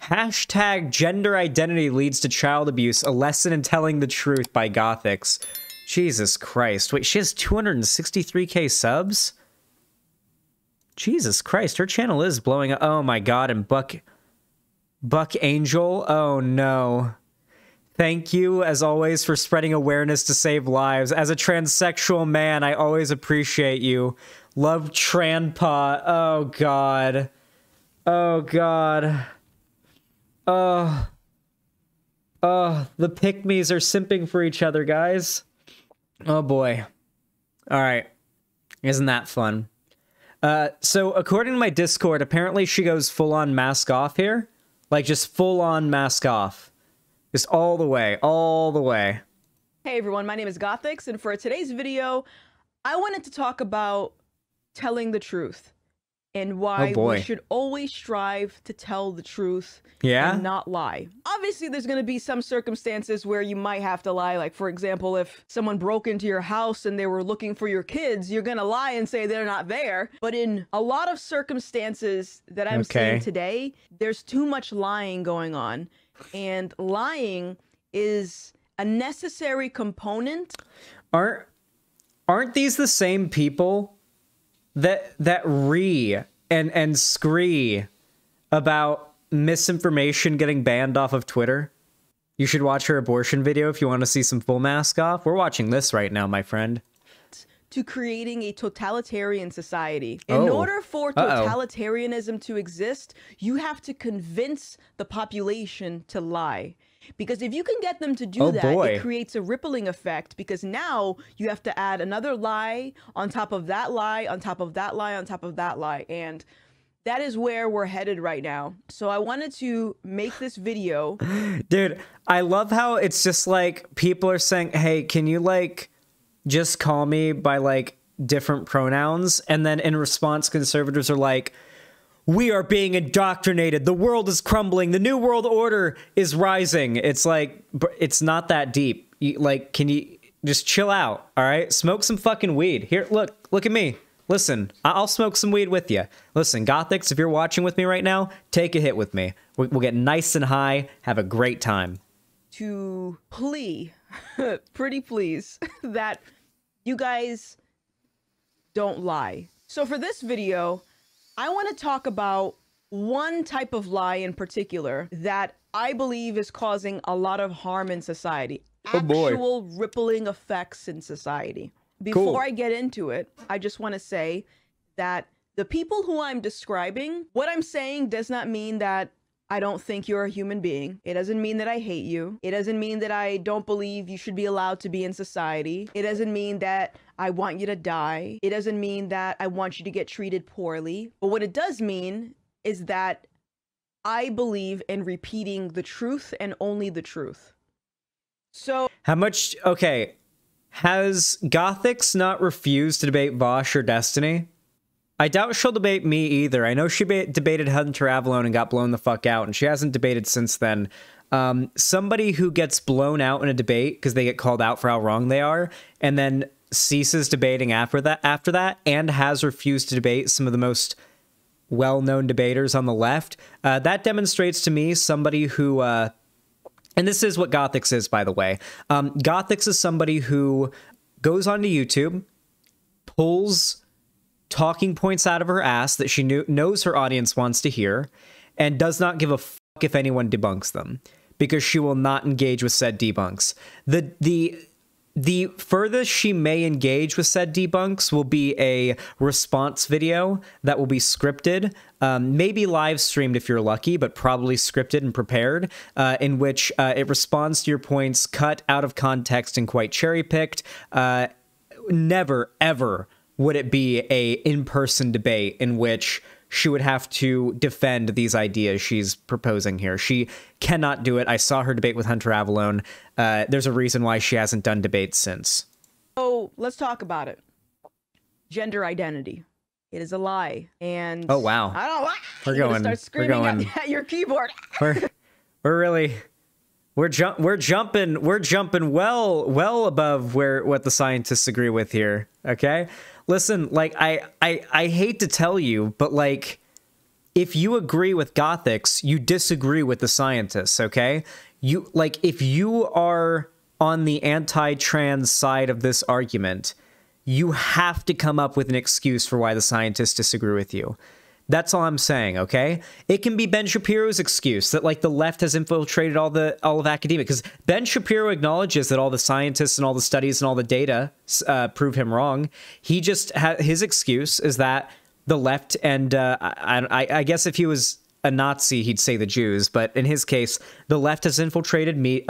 Hashtag gender identity leads to child abuse. A lesson in telling the truth by Gothix. Jesus Christ. Wait, she has 263k subs? Jesus Christ, her channel is blowing up. Oh my god, and Buck Angel? Oh no. Thank you, as always, for spreading awareness to save lives. As a transsexual man, I always appreciate you. Love Tranpa. Oh god. Oh god. Oh. Oh, the pick-me's are simping for each other, guys. Oh boy. Alright. Isn't that fun? So according to my Discord, apparently she goes full-on mask off here. Like, just full-on mask off. Just all the way, all the way. Hey everyone, my name is Gothix, and for today's video, I wanted to talk about telling the truth. And why we should always strive to tell the truth and not lie. Obviously, there's going to be some circumstances where you might have to lie. Like, for example, if someone broke into your house and they were looking for your kids, you're going to lie and say they're not there. But in a lot of circumstances that I'm seeing today, there's too much lying going on. And lying is a necessary component. Aren't these the same people that ree and scree about misinformation getting banned off of Twitter? You should watch her abortion video if you want to see some full mask off. We're watching this right now, my friend. To creating a totalitarian society. In order for totalitarianism to exist, you have to convince the population to lie. Because if you can get them to do that, it creates a rippling effect, because now you have to add another lie on top of that lie, on top of that lie, on top of that lie. And that is where we're headed right now. So I wanted to make this video. Dude, I love how it's just like people are saying, hey, can you like just call me by like different pronouns? And then in response, conservatives are like, we are being indoctrinated. The world is crumbling. The new world order is rising. It's like, it's not that deep. Like, can you just chill out? All right. Smoke some fucking weed. Here, look at me. Listen, I'll smoke some weed with you. Listen, Gothix, if you're watching with me right now, take a hit with me. We'll get nice and high. Have a great time. To plea, pretty please, that you guys don't lie. So for this video, I want to talk about one type of lie in particular that I believe is causing a lot of harm in society. Actual rippling effects in society. Before I get into it, I just want to say that the people who I'm describing, what I'm saying does not mean that I don't think you're a human being. It doesn't mean that I hate you. It doesn't mean that I don't believe you should be allowed to be in society. It doesn't mean that I want you to die. It doesn't mean that I want you to get treated poorly. But what it does mean is that I believe in repeating the truth and only the truth. So how much, has Gothix not refused to debate Vosh or Destiny? I doubt she'll debate me either. I know she debated Hunter Avalon and got blown the fuck out, and she hasn't debated since then. Somebody who gets blown out in a debate because they get called out for how wrong they are, and then ceases debating after that, and has refused to debate some of the most well-known debaters on the left, that demonstrates to me somebody who... and this is what Gothix is, by the way. Gothix is somebody who goes onto YouTube, pulls talking points out of her ass that she knows her audience wants to hear, and does not give a fuck if anyone debunks them, because she will not engage with said debunks. The furthest she may engage with said debunks will be a response video that will be scripted, maybe live streamed if you're lucky, but probably scripted and prepared, in which it responds to your points cut out of context and quite cherry-picked. Never, ever would it be a in-person debate in which she would have to defend these ideas she's proposing here. She cannot do it. I saw her debate with Hunter Avalon. There's a reason why she hasn't done debates since. So let's talk about it. Gender identity. It is a lie. And oh wow, I don't know. We're going. Start screaming at your keyboard. We're jumping well above what the scientists agree with here. Okay. Listen, like, I hate to tell you, but like, if you agree with Gothix, you disagree with the scientists, okay? You, like, if you are on the anti-trans side of this argument, you have to come up with an excuse for why the scientists disagree with you. That's all I'm saying, okay? It can be Ben Shapiro's excuse that, like, the left has infiltrated all of academia, because Ben Shapiro acknowledges that all the scientists and all the studies and all the data prove him wrong. He just his excuse is that the left and I guess if he was a Nazi, he'd say the Jews, but in his case, the left has infiltrated you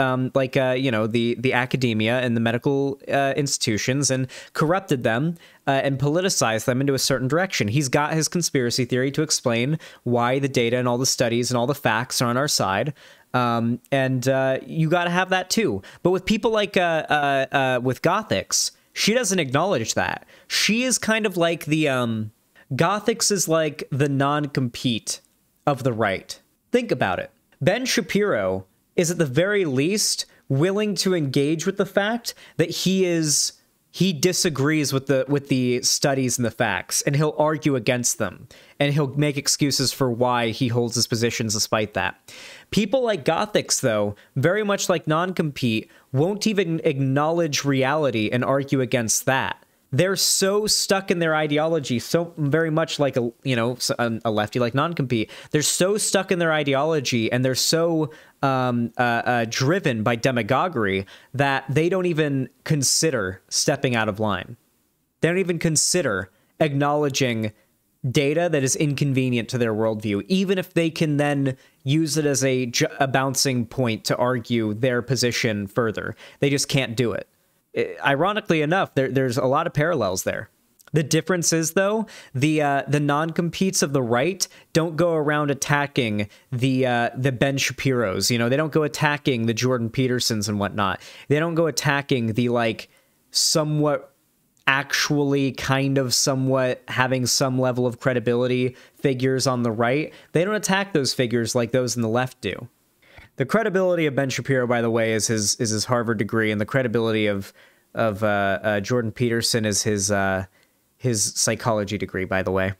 know, the academia and the medical institutions and corrupted them and politicized them into a certain direction. He's got his conspiracy theory to explain why the data and all the studies and all the facts are on our side. And you got to have that too. But with people like with Gothix, she doesn't acknowledge that. She is kind of like the Gothix is like the non-compete of the right. Think about it. Ben Shapiro is at the very least willing to engage with the fact that he disagrees with the studies and the facts, and he'll argue against them, and he'll make excuses for why he holds his positions despite that. People like Gothix, though, very much like non-compete, won't even acknowledge reality and argue against that. They're so stuck in their ideology, so very much like a lefty like non-compete. They're so stuck in their ideology, and they're so driven by demagoguery that they don't even consider stepping out of line. They don't even consider acknowledging data that is inconvenient to their worldview, even if they can then use it as a bouncing point to argue their position further. They just can't do it. Ironically enough, there's a lot of parallels there. The difference is, though, the non-competes of the right don't go around attacking the Ben Shapiros. You know, they don't go attacking the Jordan Petersons and whatnot. They don't go attacking the, like, somewhat actually kind of somewhat having some level of credibility figures on the right. They don't attack those figures like those in the left do. The credibility of Ben Shapiro, by the way, is his Harvard degree, and the credibility of Jordan Peterson is his psychology degree, by the way.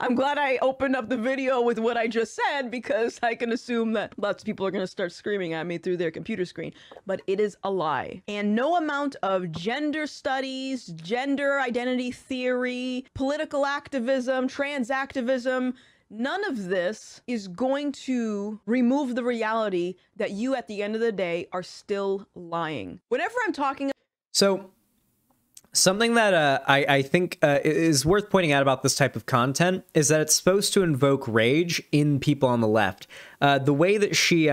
I'm glad I opened up the video with what I just said, because I can assume that lots of people are going to start screaming at me through their computer screen. But it is a lie. And no amount of gender studies, gender identity theory, political activism, trans activism, none of this is going to remove the reality that you, at the end of the day, are still lying. Whenever I'm talking... So, something that I think is worth pointing out about this type of content is that it's supposed to invoke rage in people on the left. The way that she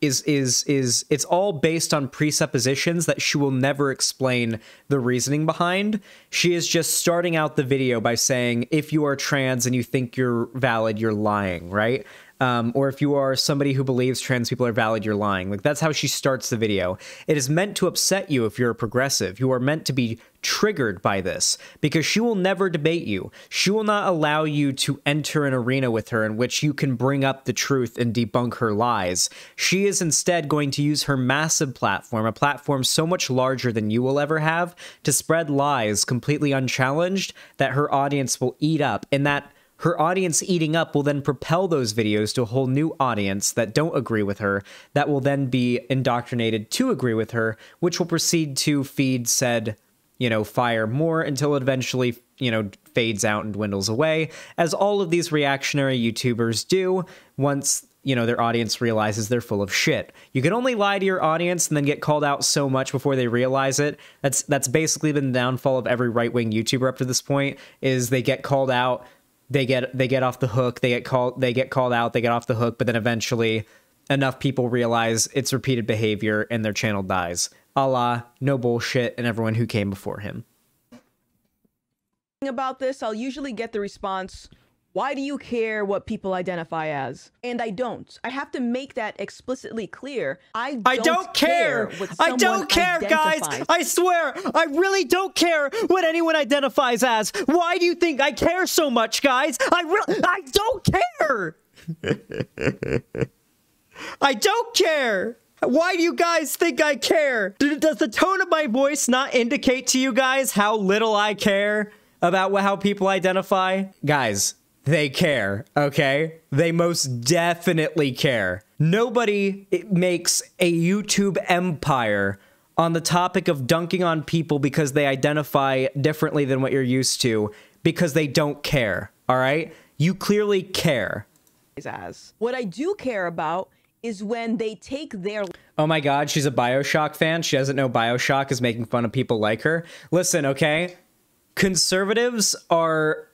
it's all based on presuppositions that she will never explain the reasoning behind. She is just starting out the video by saying, if you are trans and you think you're valid, you're lying, right? Or if you are somebody who believes trans people are valid, you're lying. Like, that's how she starts the video. It is meant to upset you if you're a progressive. You are meant to be triggered by this, because she will never debate you. She will not allow you to enter an arena with her in which you can bring up the truth and debunk her lies. She is instead going to use her massive platform, a platform so much larger than you will ever have, to spread lies completely unchallenged that her audience will eat up, and that her audience eating up will then propel those videos to a whole new audience that don't agree with her, that will then be indoctrinated to agree with her, which will proceed to feed said, fire more until it eventually, fades out and dwindles away, as all of these reactionary YouTubers do once, their audience realizes they're full of shit. You can only lie to your audience and then get called out so much before they realize it. That's basically been the downfall of every right-wing YouTuber up to this point, is they get called out, they get off the hook, they get called out, they get off the hook, but then eventually enough people realize it's repeated behavior and their channel dies. A la No Bullshit and everyone who came before him. About this, I'll usually get the response, why do you care what people identify as? And I don't. I have to make that explicitly clear. I don't care what I don't care, guys. I swear, I really don't care what anyone identifies as. Why do you think I care so much, guys? I don't care. I don't care. Why do you guys think I care? Does the tone of my voice not indicate to you guys how little I care about how people identify? Guys, they care, okay? They most definitely care. Nobody makes a YouTube empire on the topic of dunking on people because they identify differently than what you're used to, because they don't care, all right? You clearly care. As what I do care about is when they take their... Oh my god, she's a BioShock fan. She doesn't know BioShock is making fun of people like her. Listen, okay? Conservatives are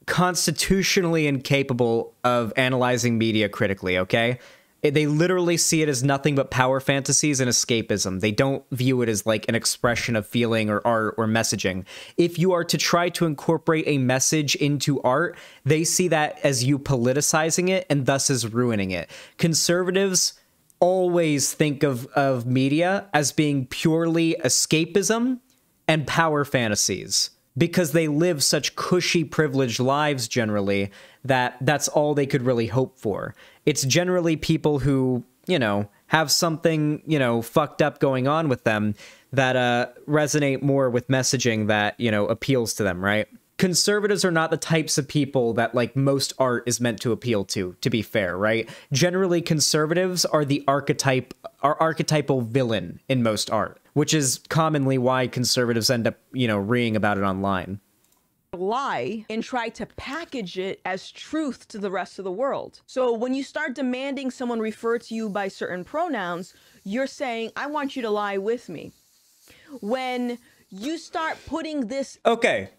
constitutionally incapable of analyzing media critically, okay? They literally see it as nothing but power fantasies and escapism. They don't view it as like an expression of feeling or art or messaging. If you are to try to incorporate a message into art, they see that as you politicizing it and thus as ruining it. Conservatives always think of media as being purely escapism and power fantasies, because they live such cushy, privileged lives generally that that's all they could really hope for. It's generally people who, you know, have something, you know, fucked up going on with them that resonate more with messaging that, you know, appeals to them, right? Conservatives are not the types of people that, like, most art is meant to appeal to be fair, right? Generally, conservatives are the archetypal villain in most art, which is commonly why conservatives end up, you know, reeing about it online. Lie and try to package it as truth to the rest of the world. So when you start demanding someone refer to you by certain pronouns, you're saying, I want you to lie with me. When you start putting this... Okay,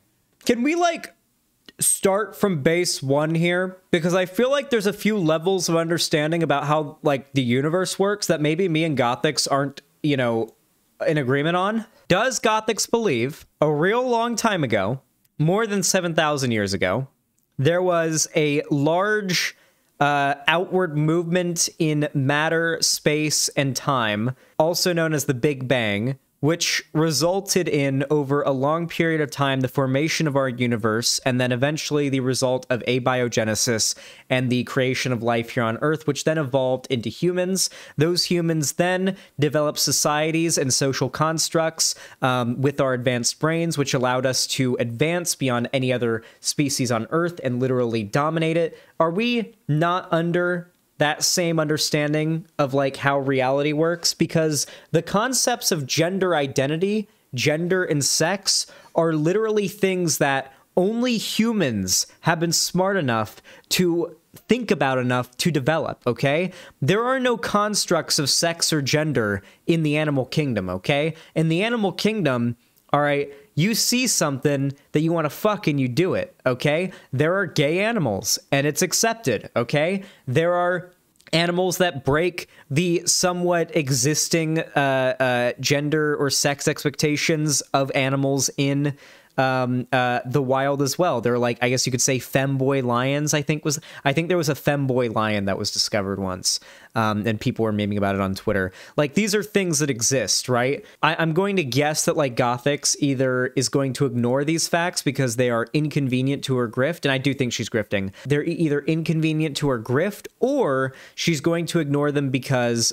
can we, like, start from base one here? Because I feel like there's a few levels of understanding about how, like, the universe works that maybe me and Gothix aren't, you know, in agreement on. Does Gothix believe a real long time ago, more than 7,000 years ago, there was a large outward movement in matter, space, and time, also known as the Big Bang, which resulted in, over a long period of time, the formation of our universe, and then eventually the result of abiogenesis and the creation of life here on Earth, which then evolved into humans. Those humans then developed societies and social constructs with our advanced brains, which allowed us to advance beyond any other species on Earth and literally dominate it. Are we not under that same understanding of, like, how reality works? Because the concepts of gender identity, gender, and sex are literally things that only humans have been smart enough to think about enough to develop, okay? There are no constructs of sex or gender in the animal kingdom, okay? In the animal kingdom, all right, you see something that you want to fuck and you do it, okay? There are gay animals, and it's accepted, okay? There are animals that break the somewhat existing gender or sex expectations of animals in the wild as well. They're, like, I guess you could say femboy lions. I think there was a femboy lion that was discovered once, and people were memeing about it on Twitter. Like, these are things that exist, right? I'm going to guess that, like, Gothix either is going to ignore these facts because they are inconvenient to her grift, and I do think she's grifting. They're either inconvenient to her grift, or she's going to ignore them because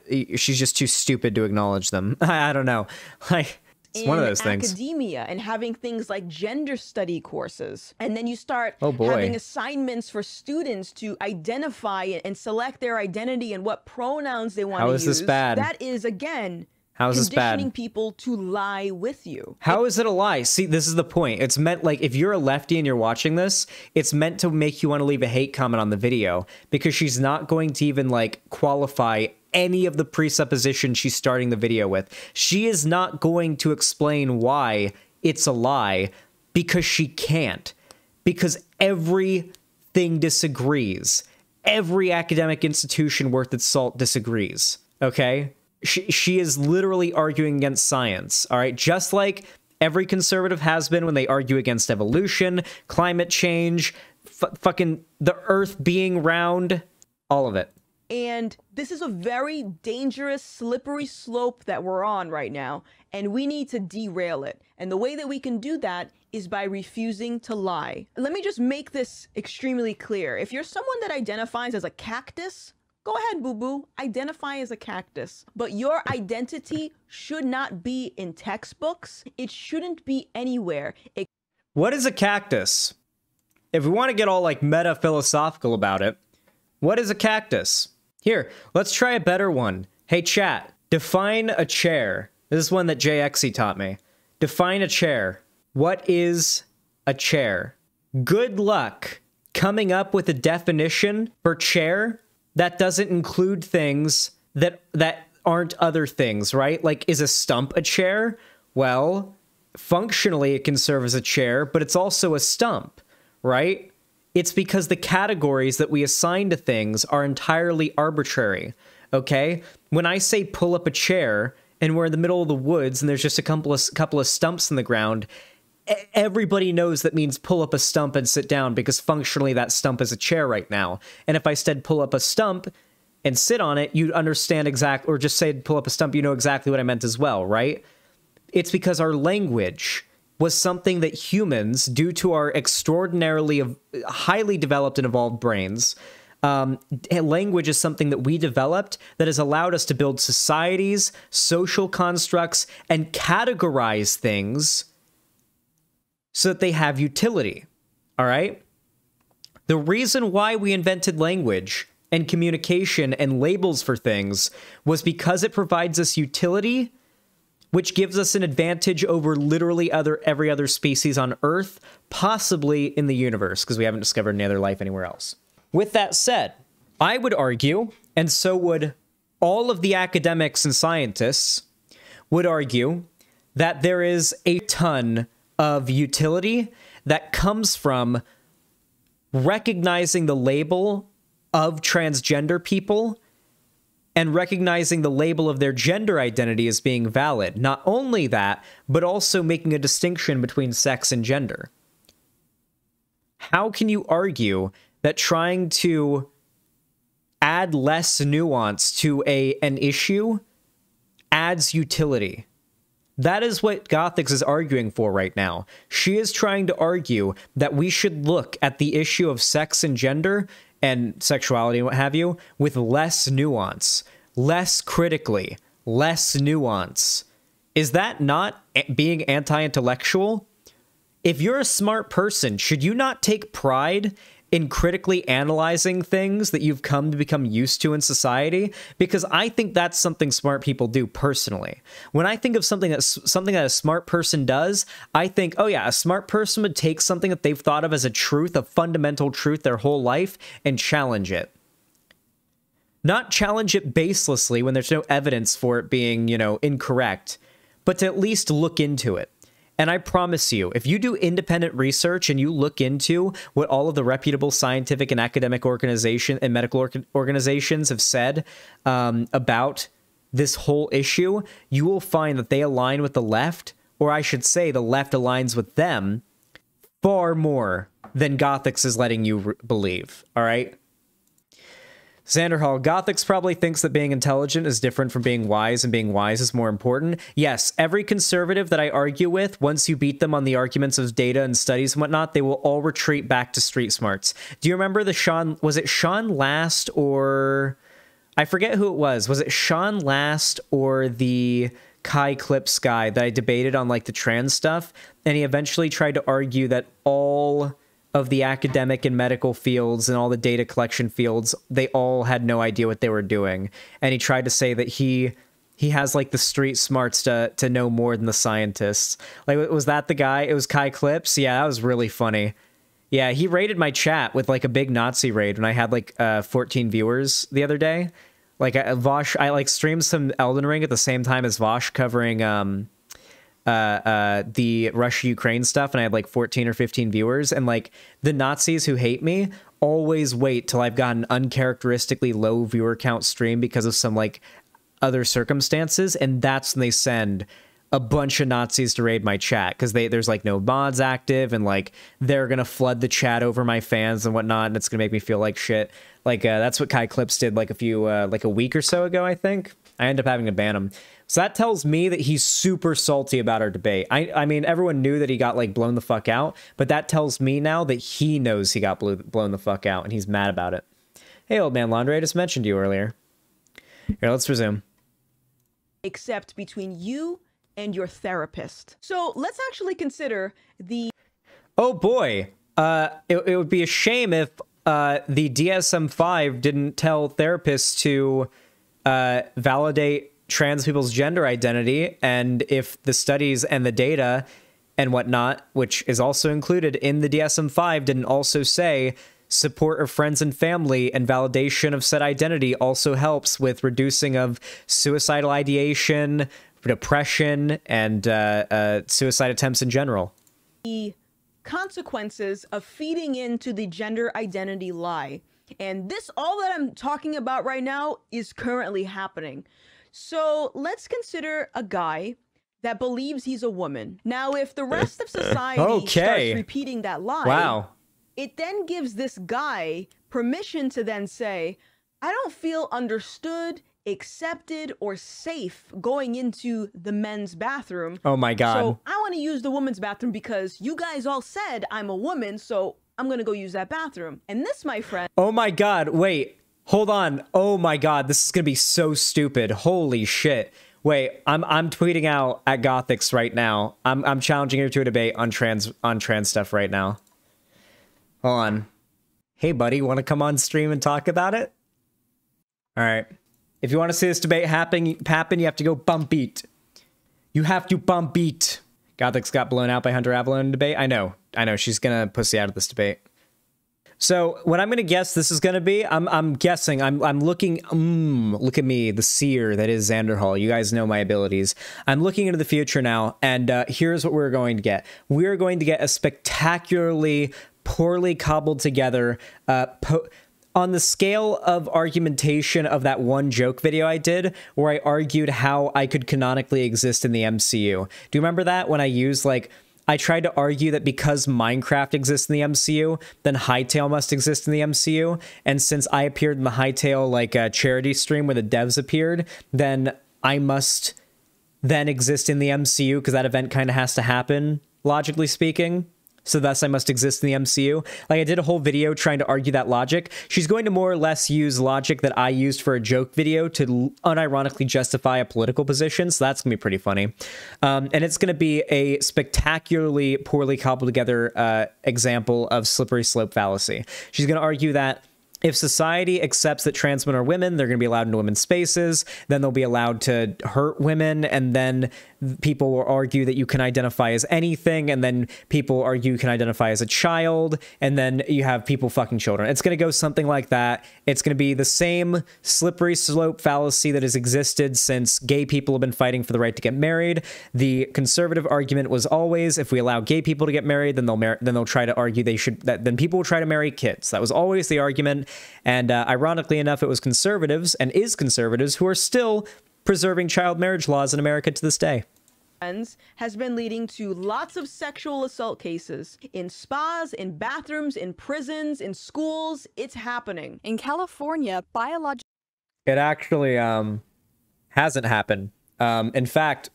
she's just too stupid to acknowledge them. I don't know. Like, it's one of those things. Academia and having things like gender study courses. And then you start Oh boy. having assignments for students to identify and select their identity and what pronouns they want to use. How is this bad? That is, again, How is this bad? conditioning people to lie with you. How is it a lie? See, this is the point. It's meant, like, if you're a lefty and you're watching this, it's meant to make you want to leave a hate comment on the video, because she's not going to even, like, qualify any of the presuppositions she's starting the video with. She is not going to explain why it's a lie, because she can't. Because everything disagrees. Every academic institution worth its salt disagrees. Okay? She is literally arguing against science, all right? Just like every conservative has been when they argue against evolution, climate change, fucking the Earth being round, all of it. And this is a very dangerous, slippery slope that we're on right now, and we need to derail it. And the way that we can do that is by refusing to lie. Let me just make this extremely clear. If you're someone that identifies as a cactus, go ahead, boo-boo, identify as a cactus. But your identity should not be in textbooks. It shouldn't be anywhere. What is a cactus? if we want to get all like meta philosophical about it, what is a cactus? Here, let's try a better one. Hey chat, define a chair. This is one that JXE taught me. Define a chair. What is a chair? Good luck coming up with a definition for chair that doesn't include things that aren't other things, right? Like, is a stump a chair? Well, functionally it can serve as a chair, but it's also a stump, right? It's because the categories that we assign to things are entirely arbitrary, okay? When I say pull up a chair and we're in the middle of the woods and there's just a couple of stumps in the ground, everybody knows that means pull up a stump and sit down because functionally that stump is a chair right now. And if I said pull up a stump and sit on it, you'd understand exactly, or just say pull up a stump, you know exactly what I meant as well, right? It's because our language was something that humans, due to our extraordinarily highly developed and evolved brains, language is something that we developed that has allowed us to build societies, social constructs, and categorize things so that they have utility, all right? The reason why we invented language and communication and labels for things was because it provides us utility, which gives us an advantage over literally every other species on Earth, possibly in the universe, because we haven't discovered any other life anywhere else. With that said, I would argue, and so would all of the academics and scientists, would argue that there is a ton of utility that comes from recognizing the label of transgender people and recognizing the label of their gender identity as being valid. Not only that, but also making a distinction between sex and gender. How can you argue that trying to add less nuance to an issue adds utility? That is what Gothix is arguing for right now. She is trying to argue that we should look at the issue of sex and gender and sexuality and what have you with less nuance, less critically, less nuance. Is that not being anti-intellectual? If you're a smart person, should you not take pride in critically analyzing things that you've come to become used to in society? Because I think that's something smart people do personally. When I think of something that a smart person does, I think, oh yeah, a smart person would take something that they've thought of as a truth, a fundamental truth their whole life, and challenge it. Not challenge it baselessly when there's no evidence for it being, you know, incorrect, but to at least look into it. And I promise you, if you do independent research and you look into what all of the reputable scientific and academic organization and medical organizations have said about this whole issue, you will find that they align with the left, or I should say the left aligns with them, far more than Gothix is letting you believe, all right? Xanderhal, Gothix probably thinks that being intelligent is different from being wise, and being wise is more important. Yes, every conservative that I argue with, once you beat them on the arguments of data and studies and whatnot, they will all retreat back to street smarts. Do you remember the was it Sean Last, or I forget who it was. Was it Sean Last or the Kai Clips guy that I debated on like the trans stuff? And he eventually tried to argue that all of the academic and medical fields and all the data collection fields, they all had no idea what they were doing. And he tried to say that he has like the street smarts to know more than the scientists. Like, was that the guy? It was Kai Clips? Yeah, that was really funny. Yeah, he raided my chat with like a big Nazi raid when I had like 14 viewers the other day. Like Vosh, I like streamed some Elden Ring at the same time as Vosh covering the Russia-Ukraine stuff, and I had like 14 or 15 viewers, and like the Nazis who hate me always wait till I've got an uncharacteristically low viewer count stream because of some like other circumstances, and that's when they send a bunch of Nazis to raid my chat, because there's like no mods active, and like they're gonna flood the chat over my fans and whatnot, and it's gonna make me feel like shit. Like that's what Kai Clips did like a week or so ago, I think. I ended up having to ban him. So that tells me that he's super salty about our debate. I mean, everyone knew that he got like blown the fuck out, but that tells me now that he knows he got blown the fuck out and he's mad about it. Hey, old man Laundry, I just mentioned you earlier. Here, let's resume. Except between you and your therapist. So let's actually consider the... Oh boy. it would be a shame if the DSM-5 didn't tell therapists to validate trans people's gender identity, and if the studies and the data and whatnot, which is also included in the DSM-5, didn't also say support of friends and family and validation of said identity also helps with reducing of suicidal ideation, depression, and suicide attempts in general. The consequences of feeding into the gender identity lie. And this, all that I'm talking about right now, is currently happening. So let's consider a guy that believes he's a woman. Now, if the rest of society starts repeating that lie, it then gives this guy permission to then say, I don't feel understood, accepted, or safe going into the men's bathroom. Oh my God. So I want to use the women's bathroom because you guys all said I'm a woman, so I'm going to go use that bathroom. And this, my friend. Oh my God. Wait, hold on. Oh my God. This is going to be so stupid. Holy shit. Wait, I'm tweeting out at Gothix right now. I'm challenging her to a debate on trans stuff right now. Hold on. Hey buddy, want to come on stream and talk about it? All right. If you want to see this debate happen, you have to go bump beat. You have to bump beat. Gothix got blown out by Hunter Avalon in debate. I know. She's gonna pussy out of this debate. So what I'm gonna guess this is gonna be, I'm guessing, I'm looking, look at me, the seer that is Xanderhal. You guys know my abilities. I'm looking into the future now, and here's what we're going to get. We're going to get a spectacularly poorly cobbled together, on the scale of argumentation of that one joke video I did, where I argued how I could canonically exist in the MCU. Do you remember that? When I used, like, I tried to argue that because Minecraft exists in the MCU, then Hytale must exist in the MCU. And since I appeared in the Hytale, like, charity stream where the devs appeared, then I must then exist in the MCU because that event kind of has to happen, logically speaking. So thus I must exist in the MCU. Like, I did a whole video trying to argue that logic. She's going to more or less use logic that I used for a joke video to unironically justify a political position. So that's going to be pretty funny. And it's going to be a spectacularly poorly cobbled together example of slippery slope fallacy. She's going to argue that if society accepts that trans women are women, they're going to be allowed into women's spaces, then they'll be allowed to hurt women, and then people will argue that you can identify as anything, and then people argue you can identify as a child, and then you have people fucking children. It's going to go something like that. It's going to be the same slippery slope fallacy that has existed since gay people have been fighting for the right to get married. The conservative argument was always, if we allow gay people to get married, then they'll try to argue then people will try to marry kids. That was always the argument. And ironically enough, it was conservatives and is conservatives who are still preserving child marriage laws in America to this day. Has been leading to lots of sexual assault cases in spas, in bathrooms, in prisons, in schools. It's happening. In California, It actually hasn't happened. In fact,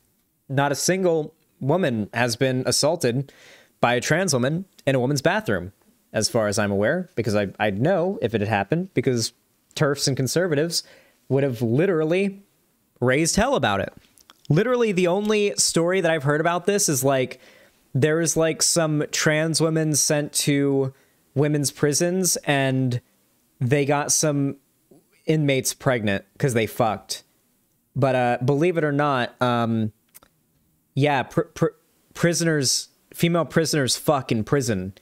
not a single woman has been assaulted by a trans woman in a woman's bathroom, as far as I'm aware, because I'd know if it had happened, because TERFs and conservatives would have literally raised hell about it. Literally, the only story that I've heard about this is, like, there was, like, some trans women sent to women's prisons, and they got some inmates pregnant because they fucked. But believe it or not, yeah, prisoners, female prisoners fuck in prison.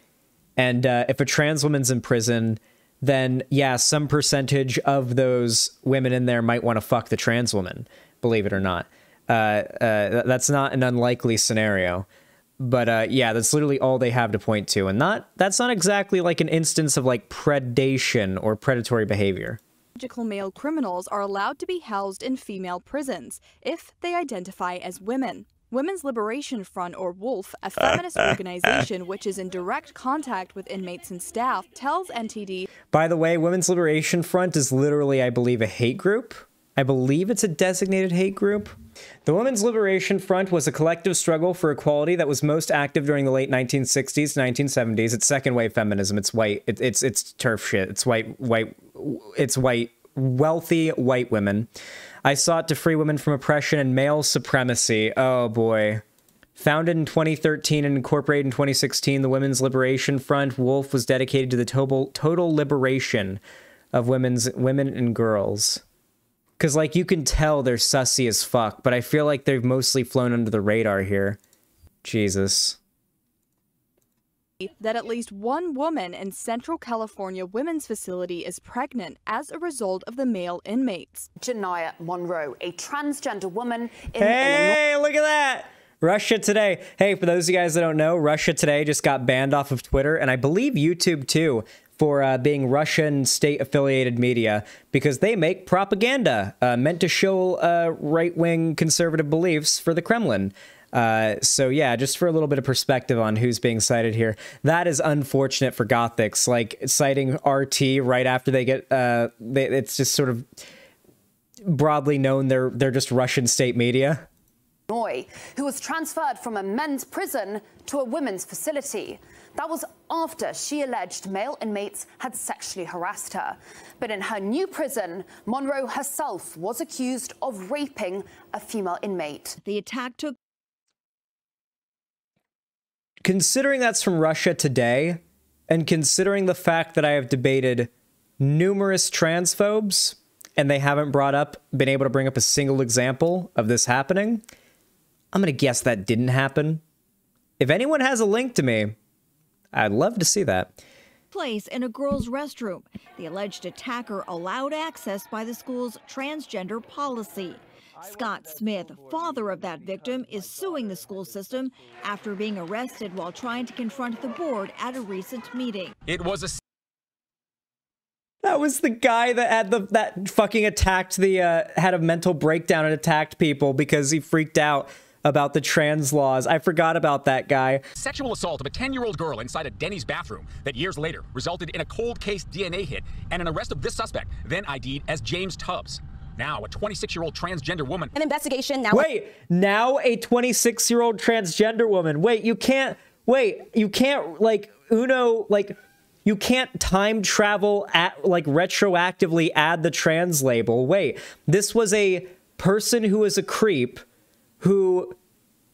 And if a trans woman's in prison, then, yeah, some percentage of those women in there might want to fuck the trans woman, believe it or not. That's not an unlikely scenario. But yeah, that's literally all they have to point to. And that's not exactly like an instance of, like, predation or predatory behavior. Male criminals are allowed to be housed in female prisons if they identify as women. Women's Liberation Front, or WOLF, a feminist organization which is in direct contact with inmates and staff, tells NTD... By the way, Women's Liberation Front is literally, I believe, a hate group. I believe it's a designated hate group. The Women's Liberation Front was a collective struggle for equality that was most active during the late 1960s to 1970s. It's second wave feminism. It's white. It's TERF shit. It's white, wealthy white women. I sought to free women from oppression and male supremacy. Oh boy. Founded in 2013 and incorporated in 2016, the Women's Liberation Front, WOLF, was dedicated to the total liberation of women and girls. Because, like, you can tell they're sussy as fuck, but I feel like they've mostly flown under the radar here. Jesus. That at least one woman in Central California women's facility is pregnant as a result of the male inmates. Janaya Monroe, a transgender woman in Hey, Illinois. look at that! Russia Today. Hey, for those of you guys that don't know, Russia Today just got banned off of Twitter, and I believe YouTube too, for being Russian state-affiliated media, because they make propaganda meant to show right-wing conservative beliefs for the Kremlin. So yeah, just for a little bit of perspective on who's being cited here. That is unfortunate for Gothix, like citing RT right after they get, it's just sort of broadly known they're just Russian state media. Who was transferred from a men's prison to a women's facility. That was after she alleged male inmates had sexually harassed her. But in her new prison, Monroe herself was accused of raping a female inmate. The attack took... Considering that's from Russia Today, and considering the fact that I have debated numerous transphobes, and they haven't been able to bring up a single example of this happening, I'm going to guess that didn't happen. If anyone has a link to me, I'd love to see that. Place in a girl's restroom. The alleged attacker allowed access by the school's transgender policy. Scott Smith, father of that victim, is suing the school system after being arrested while trying to confront the board at a recent meeting. It was a... That was the guy that had that fucking attacked had a mental breakdown and attacked people because he freaked out about the trans laws. I forgot about that guy. Sexual assault of a 10-year-old girl inside a Denny's bathroom that years later resulted in a cold case DNA hit and an arrest of this suspect, then ID'd as James Tubbs. Now a 26-year-old transgender woman. An investigation now. Wait, now a 26-year-old transgender woman. Wait, you can't, like, you can't time travel retroactively add the trans label. Wait, this was a person who was a creep who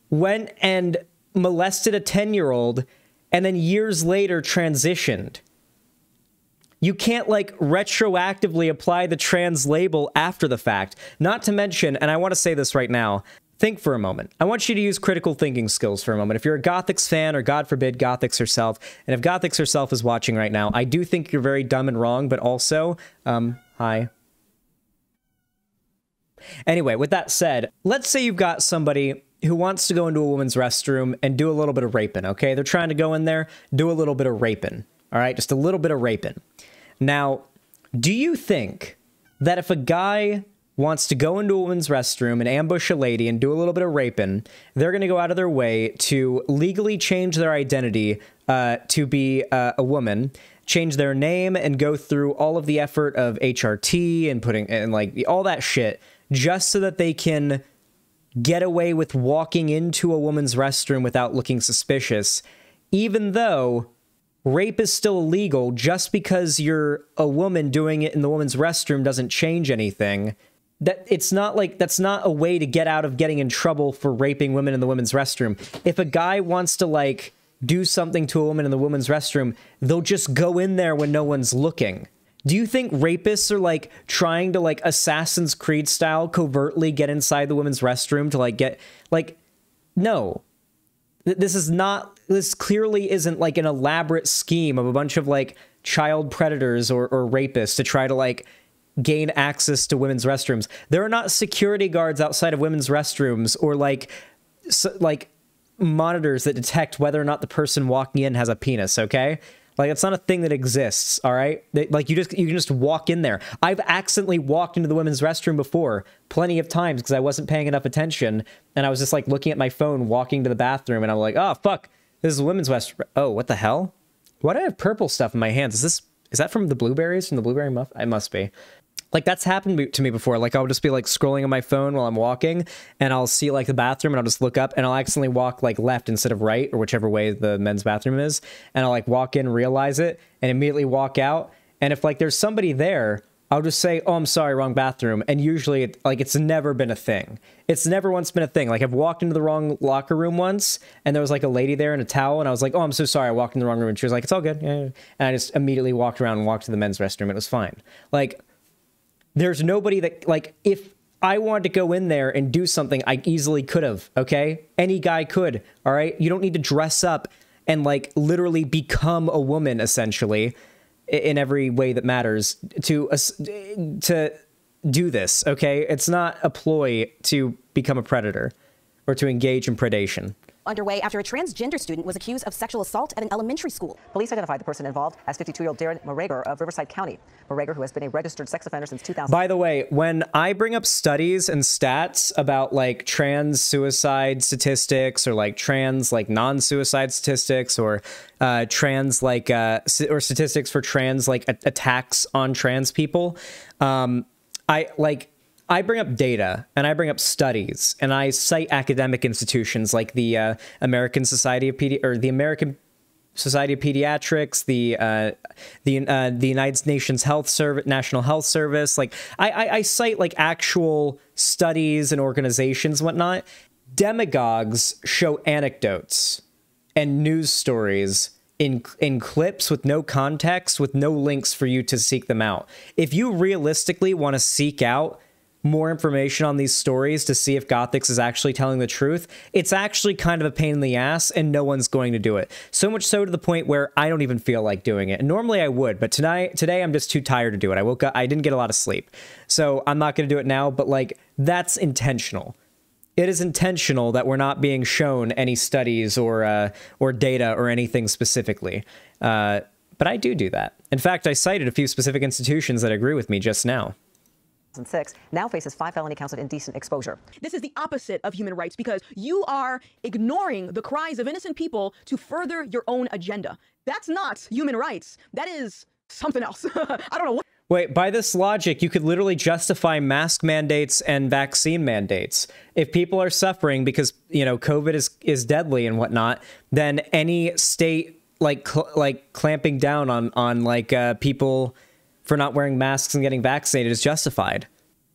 went and molested a 10-year-old and then years later transitioned. You can't, like, retroactively apply the trans label after the fact. Not to mention, and I want to say this right now, think for a moment. I want you to use critical thinking skills for a moment. If you're a Gothix fan, or God forbid, Gothix herself, and if Gothix herself is watching right now, I do think you're very dumb and wrong, but also, hi. Anyway, with that said, let's say you've got somebody who wants to go into a woman's restroom and do a little bit of raping, okay? They're trying to go in there, do a little bit of raping, all right? Just a little bit of raping. Now, do you think that if a guy wants to go into a woman's restroom and ambush a lady and do a little bit of raping, they're going to go out of their way to legally change their identity to be a woman, change their name, and go through all of the effort of HRT and like all that shit, just so that they can get away with walking into a woman's restroom without looking suspicious, even though rape is still illegal? Just because you're a woman doing it in the woman's restroom doesn't change anything. That's not a way to get out of getting in trouble for raping women in the women's restroom. If a guy wants to, like, do something to a woman in the women's restroom, they'll just go in there when no one's looking. Do you think rapists are, like, trying to, like, Assassin's Creed style covertly get inside the women's restroom to, like, get, like, no. This clearly isn't, like, an elaborate scheme of a bunch of, like, child predators or rapists to try to, like, gain access to women's restrooms. There are not security guards outside of women's restrooms or, like monitors that detect whether or not the person walking in has a penis, okay? Like, it's not a thing that exists, all right? Like, you can just walk in there. I've accidentally walked into the women's restroom before, plenty of times, because I wasn't paying enough attention, and I was just, like, looking at my phone, walking to the bathroom, and I'm like, oh, fuck, this is a women's restroom. Oh, what the hell? Why do I have purple stuff in my hands? Is that from the blueberries, from the blueberry muff? It must be. Like, that's happened to me before. Like, I'll just be, like, scrolling on my phone while I'm walking, and I'll see, like, the bathroom, and I'll just look up, and I'll accidentally walk, like, left instead of right, or whichever way the men's bathroom is, and I'll, like, walk in, realize it, and immediately walk out, and if, like, there's somebody there, I'll just say, oh, I'm sorry, wrong bathroom. And usually, it's never been a thing. It's never once been a thing. Like, I've walked into the wrong locker room once, and there was, like, a lady there in a towel, and I was like, oh, I'm so sorry, I walked in the wrong room. And she was like, it's all good. Yeah. And I just immediately walked around and walked to the men's restroom. It was fine. Like, there's nobody that, like, if I wanted to go in there and do something, I easily could have, okay? Any guy could, all right? You don't need to dress up and, like, literally become a woman, essentially, in every way that matters to do this, okay? It's not a ploy to become a predator or to engage in predation. Underway after a transgender student was accused of sexual assault at an elementary school. Police identified the person involved as 52-year-old Darren Morager of Riverside County. Morager, who has been a registered sex offender since 2000. By the way, when I bring up studies and stats about like trans suicide statistics or like trans like non-suicide statistics or trans like or statistics for trans like attacks on trans people, I bring up data and I bring up studies and I cite academic institutions like the American Society of American Society of Pediatrics, the United Nations National Health Service. Like I cite like actual studies and organizations and whatnot. Demagogues show anecdotes and news stories in clips with no context, with no links for you to seek them out. If you realistically want to seek out more information on these stories to see if Gothix is actually telling the truth, it's actually kind of a pain in the ass and no one's going to do it. So much so to the point where I don't even feel like doing it. And normally I would, but today I'm just too tired to do it. I woke up, I didn't get a lot of sleep. So I'm not going to do it now, but like that's intentional. It is intentional that we're not being shown any studies or data or anything specifically. But I do that. In fact, I cited a few specific institutions that agree with me just now. 2006, now faces 5 felony counts of indecent exposure. This is the opposite of human rights because you are ignoring the cries of innocent people to further your own agenda. That's not human rights. That is something else. I don't know what. Wait, by this logic, you could literally justify mask mandates and vaccine mandates. If people are suffering because, you know, COVID is deadly and whatnot, then any state like clamping down on people for not wearing masks and getting vaccinated is justified.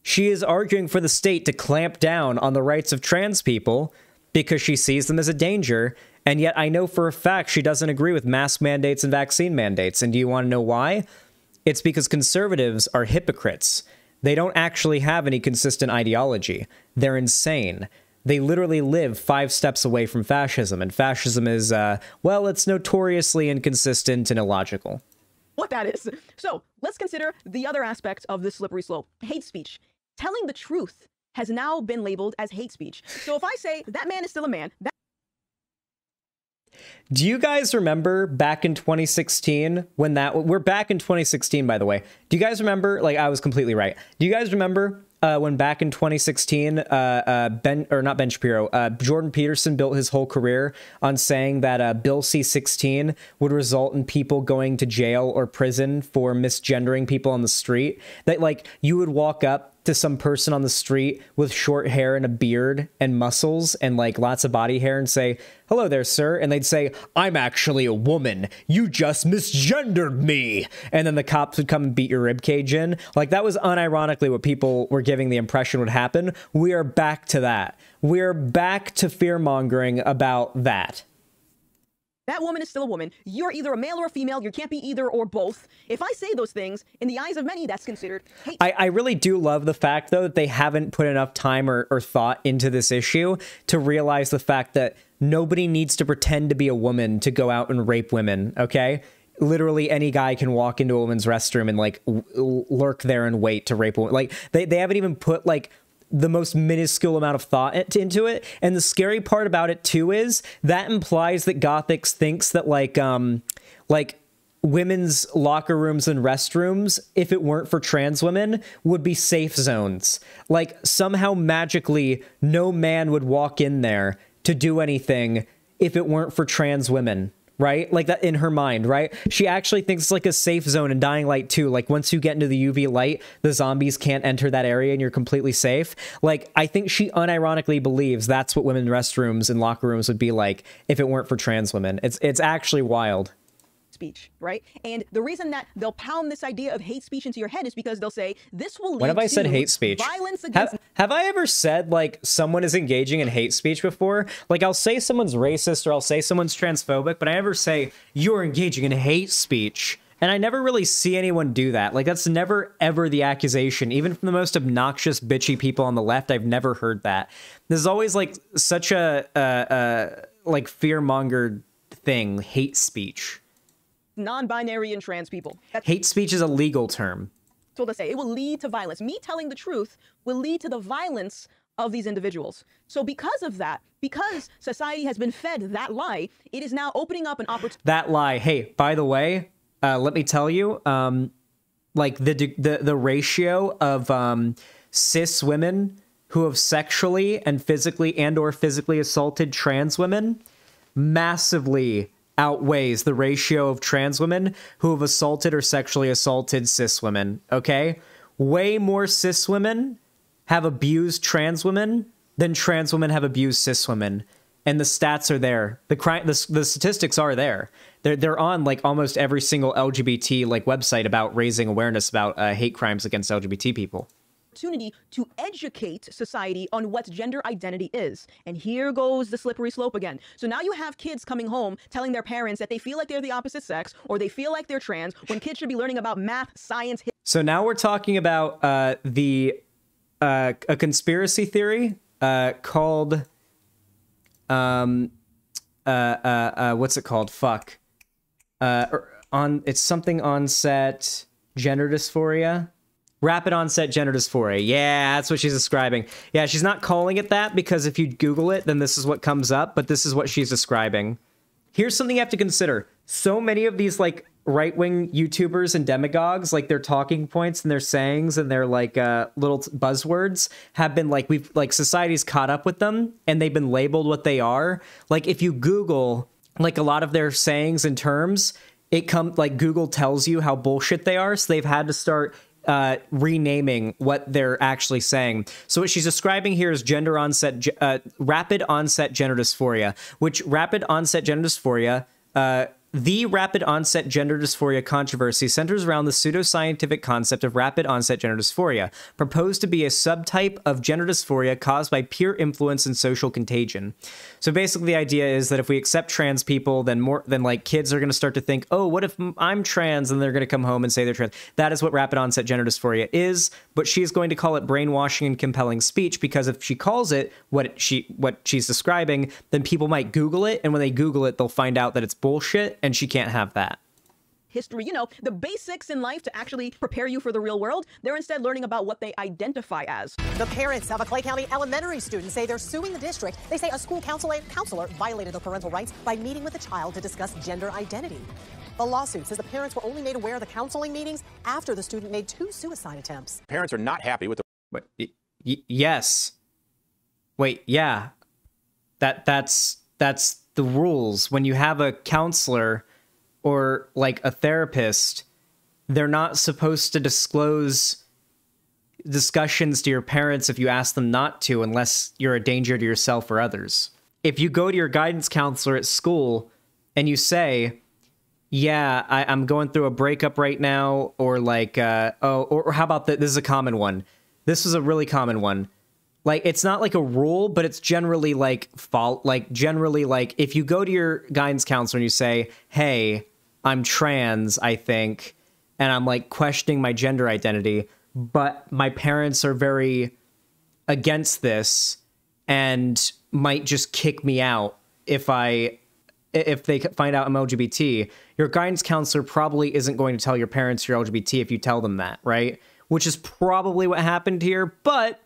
She is arguing for the state to clamp down on the rights of trans people because she sees them as a danger, and yet I know for a fact she doesn't agree with mask mandates and vaccine mandates. And do you want to know why? It's because conservatives are hypocrites. They don't actually have any consistent ideology. They're insane. They literally live 5 steps away from fascism, and fascism is, well, it's notoriously inconsistent and illogical. What that is. So let's consider the other aspect of this slippery slope, hate speech. Telling the truth has now been labeled as hate speech. So if I say that man is still a man, do you guys remember back in 2016 when we're back in 2016, by the way. Do you guys remember, like I was completely right. Do you guys remember when back in 2016, not Ben Shapiro, Jordan Peterson built his whole career on saying that Bill C-16 would result in people going to jail or prison for misgendering people on the street? That like you would walk up to some person on the street with short hair and a beard and muscles and like lots of body hair and say, "Hello there, sir." And they'd say, "I'm actually a woman. You just misgendered me." And then the cops would come and beat your ribcage in. Like that was unironically what people were giving the impression would happen. We are back to that. We're back to fear mongering about that. That woman is still a woman. You're either a male or a female. You can't be either or both. If I say those things, in the eyes of many, that's considered hate. I really do love the fact, though, that they haven't put enough time or thought into this issue to realize the fact that nobody needs to pretend to be a woman to go out and rape women, okay? Literally any guy can walk into a woman's restroom and, like, lurk there and wait to rape a woman. Like, they haven't even put, like, the most minuscule amount of thought into it. And the scary part about it too is that implies that Gothix thinks that like women's locker rooms and restrooms, if it weren't for trans women, would be safe zones. Like somehow magically no man would walk in there to do anything if it weren't for trans women. Right? Like that in her mind, right? She actually thinks it's like a safe zone in Dying Light 2. Like once you get into the UV light, the zombies can't enter that area and you're completely safe. Like I think she unironically believes that's what women's restrooms and locker rooms would be like if it weren't for trans women. It's actually wild. speech, right? And the reason that they'll pound this idea of hate speech into your head is because they'll say this will lead when have I said to hate speech? Violence against. Have I ever said like someone is engaging in hate speech before? Like I'll say someone's racist or I'll say someone's transphobic, but I never say you're engaging in hate speech. And I never really see anyone do that. Like that's never ever the accusation. Even from the most obnoxious bitchy people on the left, I've never heard that. There's always like such a like fear-mongered thing, hate speech. Non-binary and trans people. That's hate speech is a legal term. what they say. It will lead to violence. Me telling the truth will lead to the violence of these individuals. So because of that, because society has been fed that lie, it is now opening up an opportunity. That lie. Hey, by the way, let me tell you, like the ratio of cis women who have sexually and or physically assaulted trans women massively outweighs the ratio of trans women who have assaulted or sexually assaulted cis women, okay? Way more cis women have abused trans women than trans women have abused cis women. And the stats are there. The statistics are there. They're on like almost every single LGBT like website about raising awareness about hate crimes against LGBT people. Opportunity to educate society on what gender identity is. And here goes the slippery slope again. So now you have kids coming home telling their parents that they feel like they're the opposite sex or they feel like they're trans when kids should be learning about math, science. So now we're talking about a conspiracy theory called what's it called? Fuck. It's something onset gender dysphoria. Rapid onset gender dysphoria. Yeah, that's what she's describing. Yeah, she's not calling it that because if you Google it, then this is what comes up, but this is what she's describing. Here's something you have to consider. So many of these like right-wing YouTubers and demagogues, like their talking points and their sayings and their like little buzzwords have been like, society's caught up with them and they've been labeled what they are. Like if you Google like a lot of their sayings and terms, like Google tells you how bullshit they are. So they've had to start renaming what they're actually saying. So what she's describing here is rapid onset gender dysphoria, which rapid onset gender dysphoria, the rapid onset gender dysphoria controversy centers around the pseudoscientific concept of rapid onset gender dysphoria, proposed to be a subtype of gender dysphoria caused by peer influence and social contagion. So basically the idea is that if we accept trans people, then like kids are going to start to think, oh, what if I'm trans? And they're going to come home and say they're trans. That is what rapid onset gender dysphoria is, but she's going to call it brainwashing and compelling speech because if she calls it what she's describing, then people might Google it, and when they Google it, they'll find out that it's bullshit. And she can't have that. History, you know, the basics in life to actually prepare you for the real world. They're instead learning about what they identify as. The parents of a Clay County elementary student say they're suing the district. They say a school counselor violated their parental rights by meeting with the child to discuss gender identity. The lawsuit says the parents were only made aware of the counseling meetings after the student made 2 suicide attempts. Parents are not happy with the... Yes. Wait, yeah. That's the rules. When you have a counselor or like a therapist, they're not supposed to disclose discussions to your parents if you ask them not to, unless you're a danger to yourself or others. If you go to your guidance counselor at school and you say, yeah, I'm going through a breakup right now, or like, or how about this is a common one. This is a really common one. Like, it's not like a rule, but it's generally like if you go to your guidance counselor and you say, hey, I'm trans, I think, and I'm like questioning my gender identity, but my parents are very against this and might just kick me out if they find out I'm LGBT, your guidance counselor probably isn't going to tell your parents you're LGBT if you tell them that, right? Which is probably what happened here, but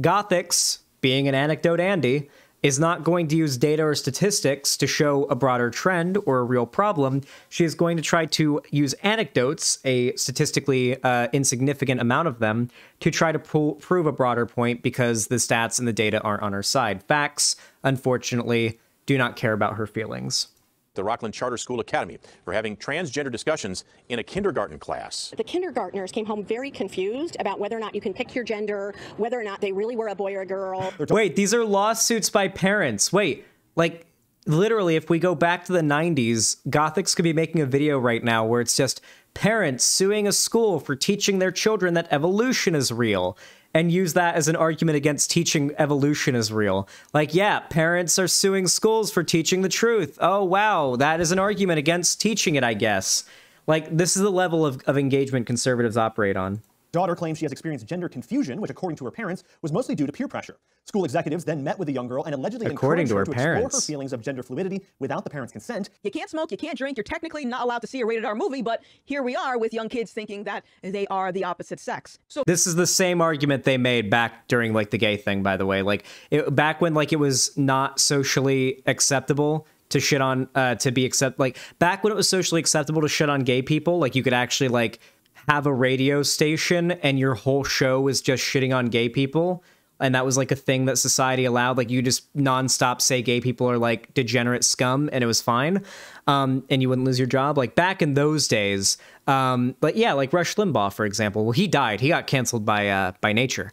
Gothix, being an anecdote Andy, is not going to use data or statistics to show a broader trend or a real problem. She is going to try to use anecdotes, a statistically insignificant amount of them, to try to prove a broader point because the stats and the data aren't on her side. Facts, unfortunately, do not care about her feelings. The Rockland Charter School Academy for having transgender discussions in a kindergarten class. The kindergartners came home very confused about whether or not you can pick your gender, whether or not they really were a boy or a girl. Wait, these are lawsuits by parents. Wait, like literally, if we go back to the 90s, Gothix could be making a video right now where it's just parents suing a school for teaching their children that evolution is real, and use that as an argument against teaching evolution is real. Like, yeah, parents are suing schools for teaching the truth. Oh, wow, that is an argument against teaching it, I guess. Like, this is the level of engagement conservatives operate on. Daughter claims she has experienced gender confusion, which, according to her parents, was mostly due to peer pressure. School executives then met with the young girl and allegedly encouraged her to explore her feelings of gender fluidity without the parents' consent. You can't smoke, you can't drink, you're technically not allowed to see a rated R movie, but here we are with young kids thinking that they are the opposite sex. So this is the same argument they made back during, like, the gay thing, by the way. Like, back when, like, it was not socially acceptable to shit on, back when it was socially acceptable to shit on gay people, like, you could actually, like, have a radio station and your whole show was just shitting on gay people, and that was like a thing that society allowed. Like, you just nonstop say gay people are like degenerate scum and it was fine, and you wouldn't lose your job. Like, back in those days, but yeah, like Rush Limbaugh, for example. Well, he died. He got canceled by nature.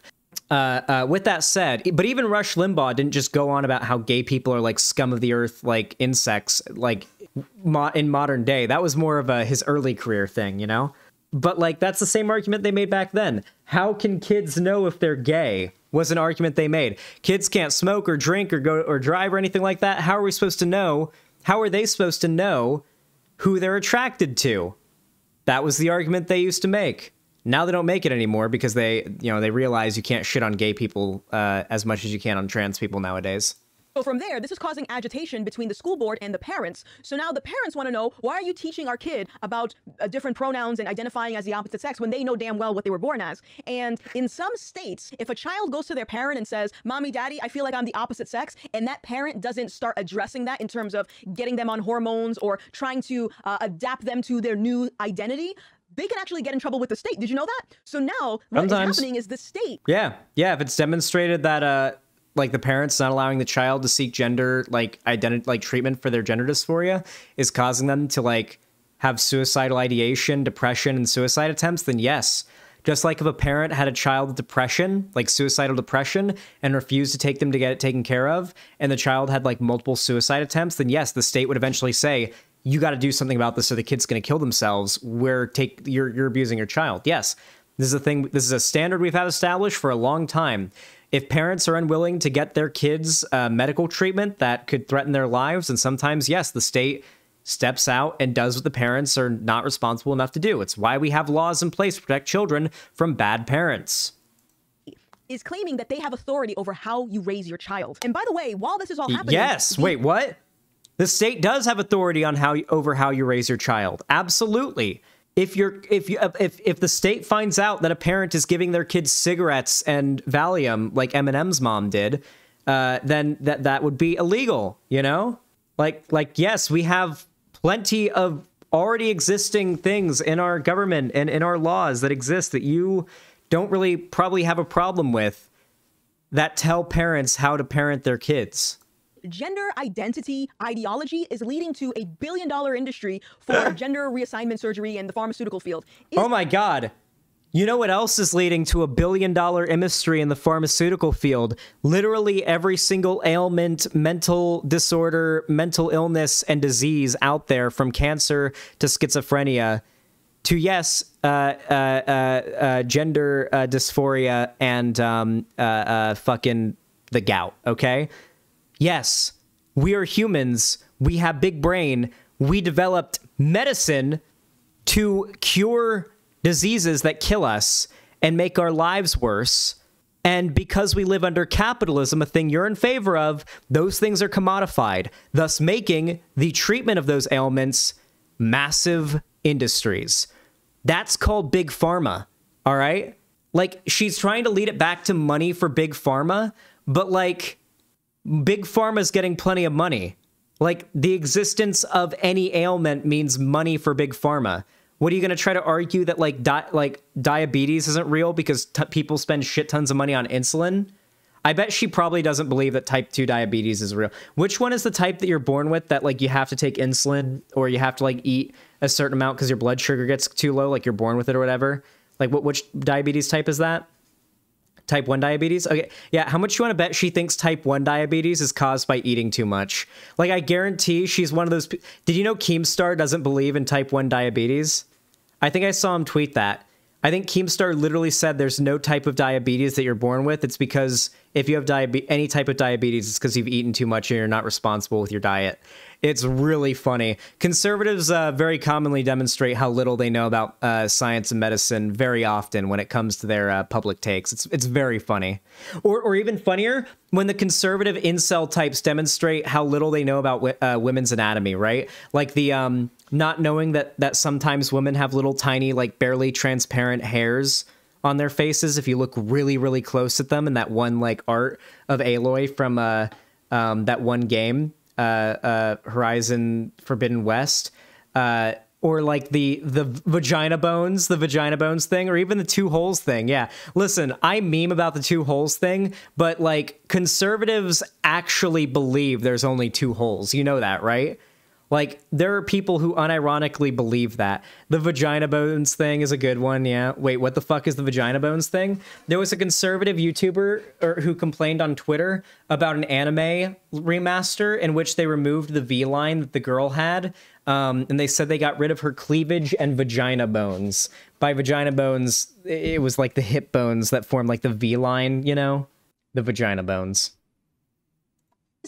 With that said, but even Rush Limbaugh didn't just go on about how gay people are like scum of the earth, like insects, like in modern day. That was more of his early career thing, you know? But, like, that's the same argument they made back then. How can kids know if they're gay? Was an argument they made. Kids can't smoke or drink or go or drive or anything like that. How are we supposed to know? How are they supposed to know who they're attracted to? That was the argument they used to make. Now they don't make it anymore because they realize you can't shit on gay people as much as you can on trans people nowadays. So from there, this is causing agitation between the school board and the parents. So now the parents want to know, why are you teaching our kid about different pronouns and identifying as the opposite sex when they know damn well what they were born as? And in some states, if a child goes to their parent and says, Mommy, Daddy, I feel like I'm the opposite sex, and that parent doesn't start addressing that in terms of getting them on hormones or trying to adapt them to their new identity, they can actually get in trouble with the state. Did you know that? So now what is happening is the state. Yeah. If it's demonstrated that like the parents not allowing the child to seek gender, like identity, like treatment for their gender dysphoria is causing them to like have suicidal ideation, depression, and suicide attempts, then yes. Just like if a parent had a child with depression, like suicidal depression, and refused to take them to get it taken care of, and the child had like multiple suicide attempts, then yes, the state would eventually say, you got to do something about this or the kid's going to kill themselves, you're abusing your child. Yes, this is a thing. This is a standard we've had established for a long time. If parents are unwilling to get their kids medical treatment that could threaten their lives, and sometimes, yes, the state steps out and does what the parents are not responsible enough to do. It's why we have laws in place to protect children from bad parents. Is claiming that they have authority over how you raise your child. And by the way, while this is all happening... Yes, wait, what? The state does have authority on over how you raise your child. Absolutely. If the state finds out that a parent is giving their kids cigarettes and Valium like Eminem's mom did, then that would be illegal, you know? Like yes, we have plenty of already existing things in our government and in our laws that exist that you don't really probably have a problem with that tell parents how to parent their kids. Gender identity ideology is leading to a billion-dollar industry for gender reassignment surgery in the pharmaceutical field. Oh my God. You know what else is leading to a billion-dollar industry in the pharmaceutical field? Literally every single ailment, mental disorder, mental illness, and disease out there, from cancer to schizophrenia to, yes, gender dysphoria and fucking the gout, okay? Yes, we are humans. We have big brain. We developed medicine to cure diseases that kill us and make our lives worse. And because we live under capitalism, a thing you're in favor of, those things are commodified, thus making the treatment of those ailments massive industries. That's called big pharma, all right? Like, she's trying to lead it back to money for big pharma, but like... Big Pharma's getting plenty of money. Like, the existence of any ailment means money for Big Pharma. What are you going to try to argue that, like, diabetes isn't real because people spend shit tons of money on insulin? I bet she probably doesn't believe that type 2 diabetes is real. Which one is the type that you're born with that, like, you have to take insulin or you have to, like, eat a certain amount because your blood sugar gets too low, like you're born with it or whatever? Like, which diabetes type is that? type 1 diabetes? Okay, yeah, how much you want to bet she thinks type 1 diabetes is caused by eating too much? Like, I guarantee she's one of those... Did you know Keemstar doesn't believe in type 1 diabetes? I think I saw him tweet that. I think Keemstar literally said there's no type of diabetes that you're born with. It's because if you have any type of diabetes, it's because you've eaten too much and you're not responsible with your diet. It's really funny. Conservatives very commonly demonstrate how little they know about science and medicine very often when it comes to their public takes. It's very funny. Or even funnier, when the conservative incel types demonstrate how little they know about women's anatomy, right? Like the not knowing that sometimes women have little tiny, like barely transparent hairs on their faces if you look really, really close at them in that one like art of Aloy from that one game. Horizon Forbidden West, or like the vagina bones thing, or even the 2 holes thing. Yeah, listen, I meme about the 2 holes thing, but like conservatives actually believe there's only 2 holes. You know that, right? Like, there are people who unironically believe that. The vagina bones thing is a good one, yeah. Wait, what the fuck is the vagina bones thing? There was a conservative YouTuber who complained on Twitter about an anime remaster in which they removed the V-line that the girl had, and they said they got rid of her cleavage and vagina bones. By vagina bones, it was like the hip bones that form like the V-line, you know? The vagina bones.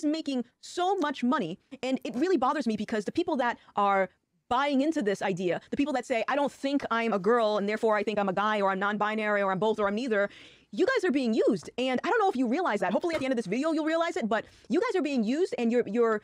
Making so much money, and it really bothers me because the people that are buying into this idea, the people that say, I don't think I'm a girl and therefore I think I'm a guy, or I'm non-binary, or I'm both, or I'm neither, you guys are being used. And I don't know if you realize that. Hopefully at the end of this video you'll realize it, but you guys are being used, and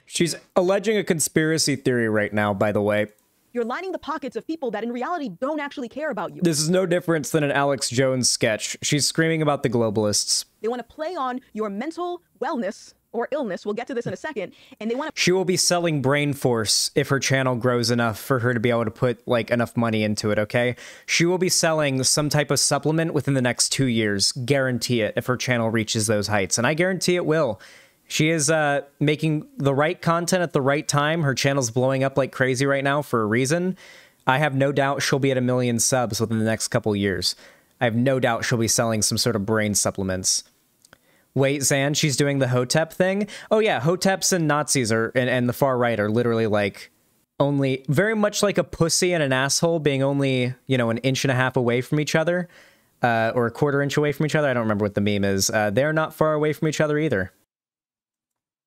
She's alleging a conspiracy theory right now, by the way. You're lining the pockets of people that in reality don't actually care about you. This is no different than an Alex Jones sketch. She's screaming about the globalists. They want to play on your mental wellness or illness. We'll get to this in a second. And they want to... She will be selling Brain Force if her channel grows enough for her to be able to put like enough money into it, okay? She will be selling some type of supplement within the next 2 years. Guarantee it, if her channel reaches those heights. And I guarantee it will. She is making the right content at the right time. Her channel's blowing up like crazy right now for a reason. I have no doubt she'll be at 1 million subs within the next couple years. I have no doubt she'll be selling some sort of brain supplements. Wait, Zan, she's doing the Hotep thing? Oh yeah, Hoteps and Nazis and the far right are literally like only very much like a pussy and an asshole being only, you know, 1.5 inches away from each other, or 1/4 inch away from each other. I don't remember what the meme is. They're not far away from each other either.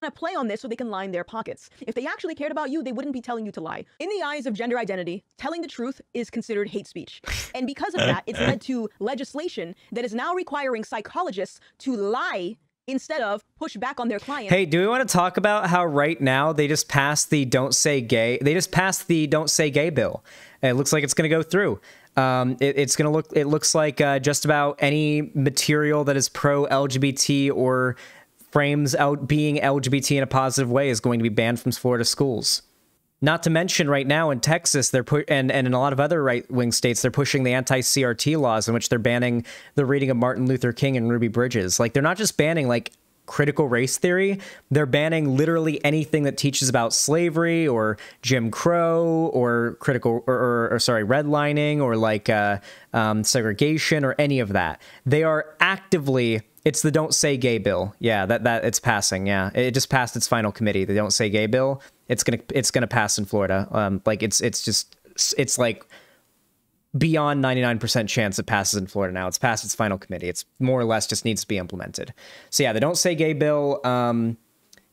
To play on this so they can line their pockets. If they actually cared about you, they wouldn't be telling you to lie. In the eyes of gender identity, telling the truth is considered hate speech. And because of that, it's led to legislation that is now requiring psychologists to lie instead of push back on their clients. Hey, do we want to talk about how right now they just passed the Don't Say Gay bill? And it looks like it's going to go through. It looks like just about any material that is pro-LGBT or frames out being LGBT in a positive way is going to be banned from Florida schools. Not to mention right now in Texas, and in a lot of other right-wing states, they're pushing the anti-CRT laws in which they're banning the reading of Martin Luther King and Ruby Bridges. Like, they're not just banning like critical race theory, they're banning literally anything that teaches about slavery or Jim Crow or redlining or like segregation or any of that. They are actively... It's the Don't Say Gay bill. Yeah, that it's passing. Yeah, it just passed its final committee. The Don't Say Gay bill. It's gonna pass in Florida. Like it's like beyond 99% chance it passes in Florida now. It's passed its final committee. It's more or less just needs to be implemented. So yeah, the Don't Say Gay bill.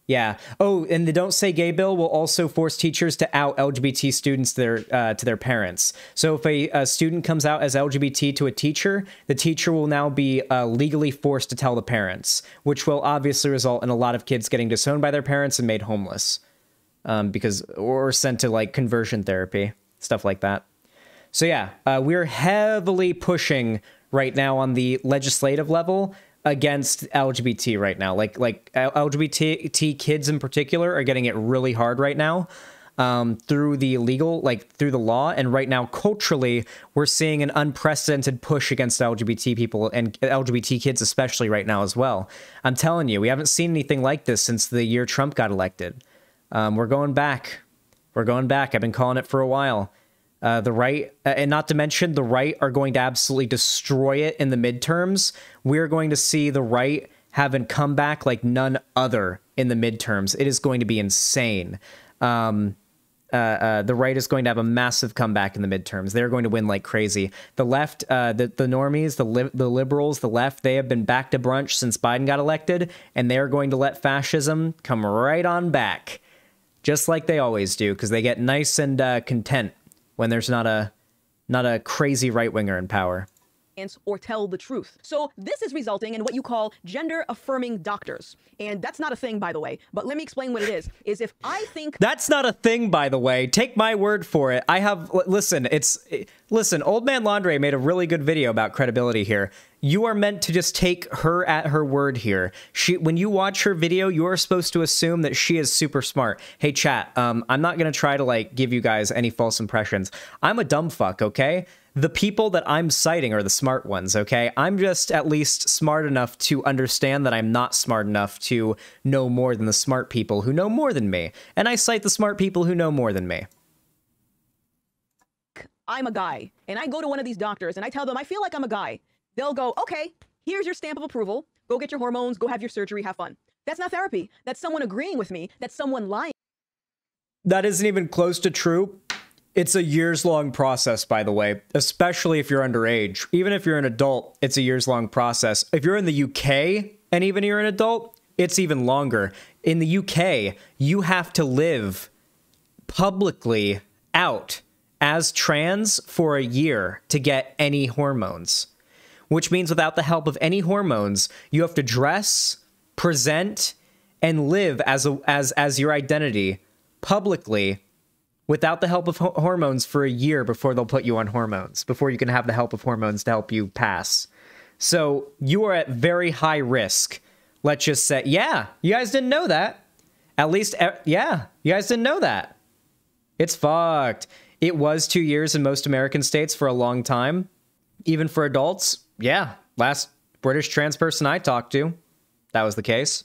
Yeah. Oh, and the Don't Say Gay bill will also force teachers to out LGBT students to their parents. So if a student comes out as LGBT to a teacher, the teacher will now be legally forced to tell the parents, which will obviously result in a lot of kids getting disowned by their parents and made homeless, or sent to like conversion therapy, stuff like that. So yeah, we're heavily pushing right now on the legislative level against LGBT right now. Like LGBT kids in particular are getting it really hard right now through the law. And right now, culturally, we're seeing an unprecedented push against LGBT people and LGBT kids, especially right now as well. I'm telling you, we haven't seen anything like this since the year Trump got elected. We're going back. We're going back. I've been calling it for a while. The right, and not to mention the right, are going to absolutely destroy it in the midterms. We're going to see the right have a comeback like none other in the midterms. It is going to be insane. The right is going to have a massive comeback in the midterms. They're going to win like crazy. The left, the normies, the liberals, the left, they have been back to brunch since Biden got elected, and they're going to let fascism come right on back, just like they always do, because they get nice and content when there's not a crazy right-winger in power. Or tell the truth. So this is resulting in what you call gender-affirming doctors. And that's not a thing, by the way. But let me explain what it is if I think... That's not a thing, by the way. Take my word for it. I have... Listen, Old Man Laundry made a really good video about credibility here. You are meant to just take her at her word here. When you watch her video, you are supposed to assume that she is super smart. Hey, chat, I'm not going to try to, like, give you guys any false impressions. I'm a dumb fuck, okay? The people that I'm citing are the smart ones, okay? I'm just at least smart enough to understand that I'm not smart enough to know more than the smart people who know more than me. And I cite the smart people who know more than me. I'm a guy, and I go to one of these doctors, and I tell them, I feel like I'm a guy. They'll go, okay, here's your stamp of approval. Go get your hormones, go have your surgery, have fun. That's not therapy. That's someone agreeing with me. That's someone lying. That isn't even close to true. It's a years-long process, by the way, especially if you're underage. Even if you're an adult, it's a years-long process. If you're in the UK and even you're an adult, it's even longer. In the UK, you have to live publicly out as trans for a year to get any hormones, which means without the help of any hormones, you have to dress, present, and live as your identity publicly without the help of hormones for a year before they'll put you on hormones, before you can have the help of hormones to help you pass. So you are at very high risk. Let's just say, yeah, you guys didn't know that. At least, yeah, you guys didn't know that. It's fucked. It was 2 years in most American states for a long time. Even for adults, yeah. Last British trans person I talked to, that was the case.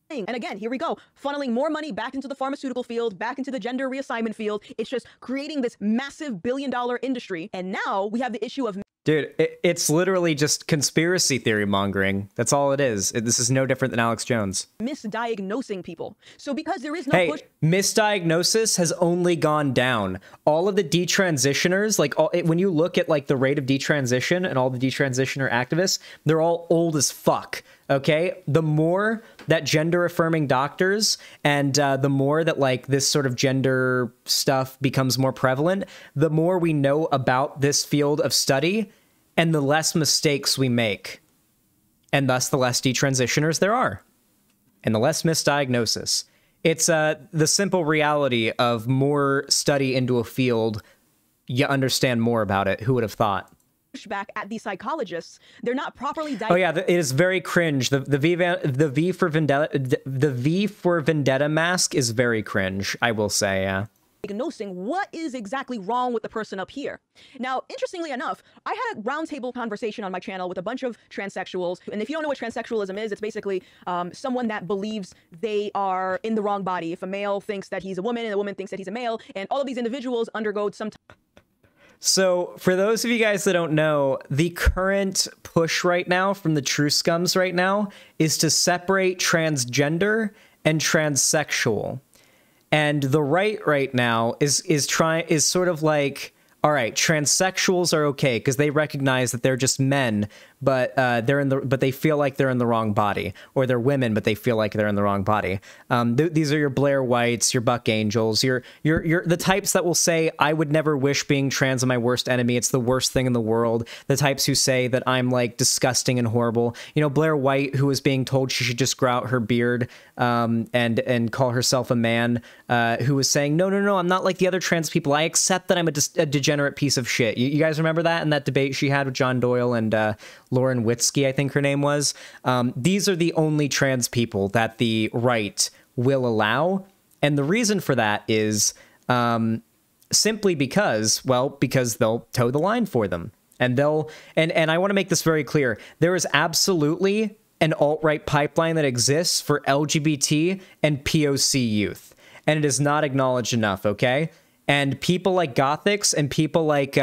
And again, here we go, funneling more money back into the pharmaceutical field, back into the gender reassignment field. It's just creating this massive billion-dollar industry. And now we have the issue of... Dude, it's literally just conspiracy theory mongering. That's all it is. This is no different than Alex Jones. Misdiagnosing people. So because there is no push... Misdiagnosis has only gone down. All of the detransitioners, like when you look at like the rate of detransition and all the detransitioner activists, they're all old as fuck. Okay, the more that gender affirming doctors and the more that like this sort of gender stuff becomes more prevalent, the more we know about this field of study and the less mistakes we make. And thus the less detransitioners there are and the less misdiagnosis. It's the simple reality of more study into a field, you understand more about it. Who would have thought? Back at the psychologists, they're not properly Oh yeah, it is very cringe. The V for Vendetta mask is very cringe, I will say. Yeah. Diagnosing what is exactly wrong with the person up here. Now, interestingly enough, I had a roundtable conversation on my channel with a bunch of transsexuals. And if you don't know what transsexualism is, it's basically someone that believes they are in the wrong body. If a male thinks that he's a woman and a woman thinks that he's a male, and all of these individuals undergo some... So, for those of you guys that don't know, the current push right now from the true scums right now is to separate transgender and transsexual. And the right now is sort of like, all right, transsexuals are okay because they recognize that they're just men, but they feel like they're in the wrong body, or they're women, but they feel like they're in the wrong body. These are your Blair Whites, your Buck Angels, you're the types that will say, I would never wish being trans on my worst enemy. It's the worst thing in the world. The types who say that I'm like disgusting and horrible. You know, Blair White, who was being told she should just grow out her beard and call herself a man, who was saying, no, I'm not like the other trans people. I accept that I'm a degenerate piece of shit. You guys remember that in that debate she had with John Doyle and Lauren Witzke, I think her name was. These are the only trans people that the right will allow. And the reason for that is simply because they'll toe the line for them. And I want to make this very clear. There is absolutely an alt-right pipeline that exists for LGBT and POC youth. And it is not acknowledged enough, okay? And people like Gothix and people like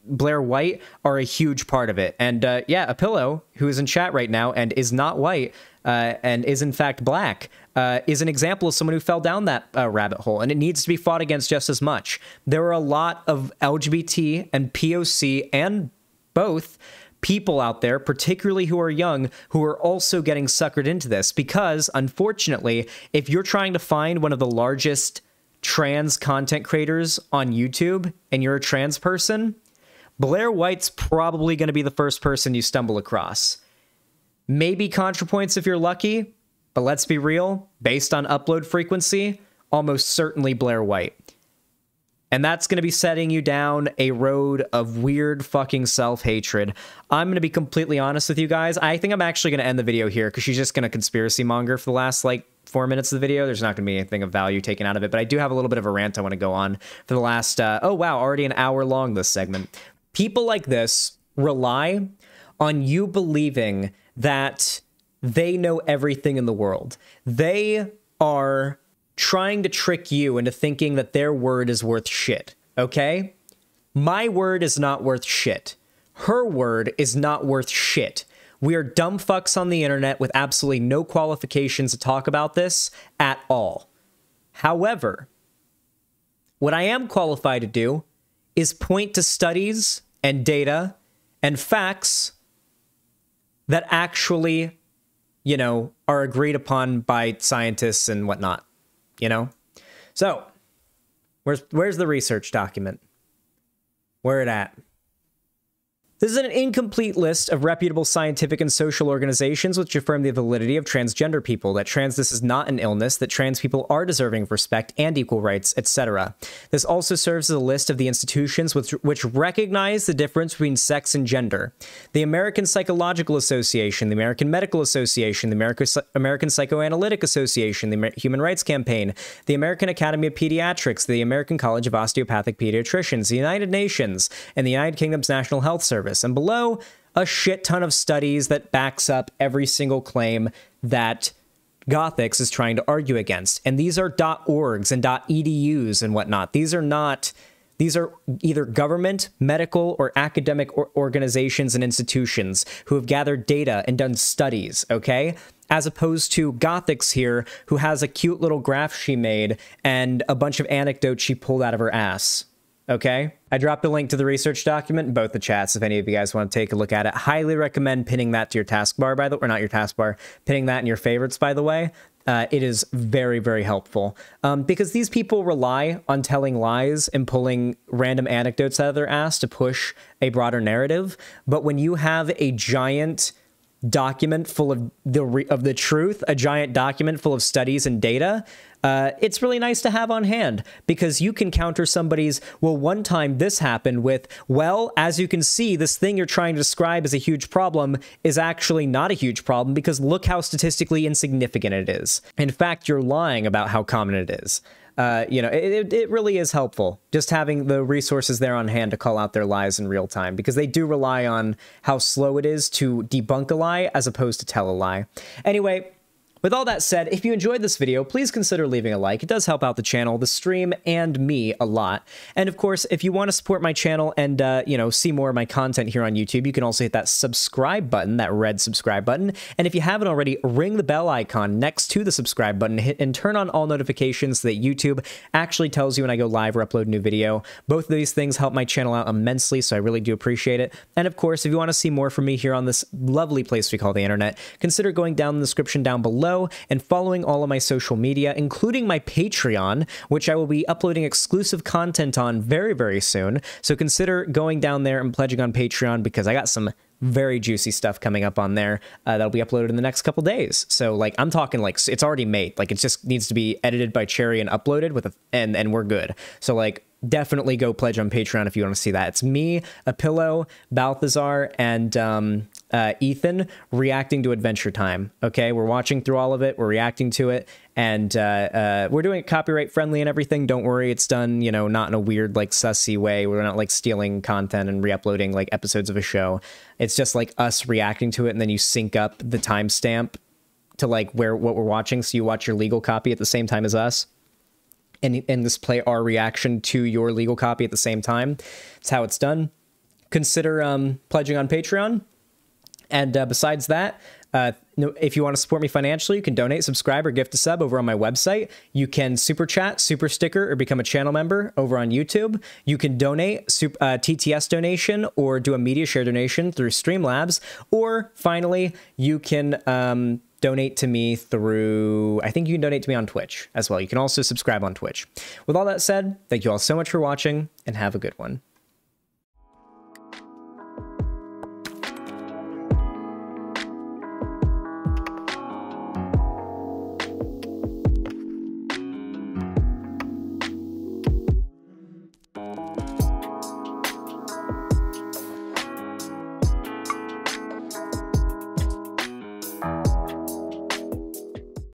Blair White are a huge part of it. And yeah, a pillow who is in chat right now and is not white and is in fact black is an example of someone who fell down that rabbit hole, and it needs to be fought against just as much. There are a lot of LGBT and POC and both people out there, particularly who are young, who are also getting suckered into this because, unfortunately, if you're trying to find one of the largest trans content creators on YouTube and you're a trans person, Blair White's probably going to be the first person you stumble across. Maybe ContraPoints if you're lucky, but let's be real, based on upload frequency, almost certainly Blair White. And that's going to be setting you down a road of weird fucking self-hatred. I'm going to be completely honest with you guys. I think I'm actually going to end the video here because she's just going to conspiracy monger for the last, like, 4 minutes of the video. There's not going to be anything of value taken out of it, but I do have a little bit of a rant I want to go on for the last, oh wow, already an hour long, this segment. People like this rely on you believing that they know everything in the world. They are trying to trick you into thinking that their word is worth shit, okay? My word is not worth shit. Her word is not worth shit. We are dumb fucks on the internet with absolutely no qualifications to talk about this at all. However, what I am qualified to do is point to studies and data and facts that actually, you know, are agreed upon by scientists and whatnot. You know? So, where's the research document? Where it at? This is an incomplete list of reputable scientific and social organizations which affirm the validity of transgender people, that transness is not an illness, that trans people are deserving of respect and equal rights, etc. This also serves as a list of the institutions which recognize the difference between sex and gender. The American Psychological Association, the American Medical Association, the American Psychoanalytic Association, the Human Rights Campaign, the American Academy of Pediatrics, the American College of Osteopathic Pediatricians, the United Nations, and the United Kingdom's National Health Service. And below, a shit ton of studies that backs up every single claim that Gothix is trying to argue against. And these are .orgs and .edus and whatnot. These are either government, medical, or academic organizations and institutions who have gathered data and done studies, okay? As opposed to Gothix here, who has a cute little graph she made and a bunch of anecdotes she pulled out of her ass. Okay? I dropped a link to the research document in both the chats if any of you guys want to take a look at it. Highly recommend pinning that to your taskbar, by the way, or not your taskbar, pinning that in your favorites, by the way. It is very, very helpful. Because these people rely on telling lies and pulling random anecdotes out of their ass to push a broader narrative. But when you have a giant document full of the truth, a giant document full of studies and data, it's really nice to have on hand because you can counter somebody's, well, one time this happened with, well, as you can see, this thing you're trying to describe as a huge problem is actually not a huge problem because look how statistically insignificant it is. In fact, you're lying about how common it is. You know, it really is helpful just having the resources there on hand to call out their lies in real time because they do rely on how slow it is to debunk a lie as opposed to tell a lie. Anyway, with all that said, if you enjoyed this video, please consider leaving a like. It does help out the channel, the stream, and me a lot. And of course, if you want to support my channel and, you know, see more of my content here on YouTube, you can also hit that subscribe button, that red subscribe button. And if you haven't already, ring the bell icon next to the subscribe button and turn on all notifications so that YouTube actually tells you when I go live or upload a new video. Both of these things help my channel out immensely, so I really do appreciate it. And of course, if you want to see more from me here on this lovely place we call the internet, consider going down in the description down below and following all of my social media, including my Patreon, which I will be uploading exclusive content on very, very soon. So consider going down there and pledging on Patreon because I got some very juicy stuff coming up on there that'll be uploaded in the next couple days. So like I'm talking like it's already made, like it just needs to be edited by Cherry and uploaded with and we're good. So like definitely go pledge on Patreon if you want to see that. It's me, Apillo, Balthazar, and Ethan reacting to Adventure Time. Okay, we're watching through all of it, we're reacting to it, and we're doing it copyright friendly and everything. Don't worry, it's done, you know, not in a weird like sussy way. We're not like stealing content and re-uploading like episodes of a show. It's just like us reacting to it, and then you sync up the timestamp to like what we're watching, so you watch your legal copy at the same time as us. and display our reaction to your legal copy at the same time. It's how it's done. Consider pledging on Patreon. And besides that, if you want to support me financially, you can donate, subscribe, or gift a sub over on my website. You can super chat, super sticker, or become a channel member over on YouTube. You can donate TTS donation or do a media share donation through Streamlabs. Or finally, you can donate to me through, I think you can donate to me on Twitch as well. You can also subscribe on Twitch. With all that said, thank you all so much for watching and have a good one.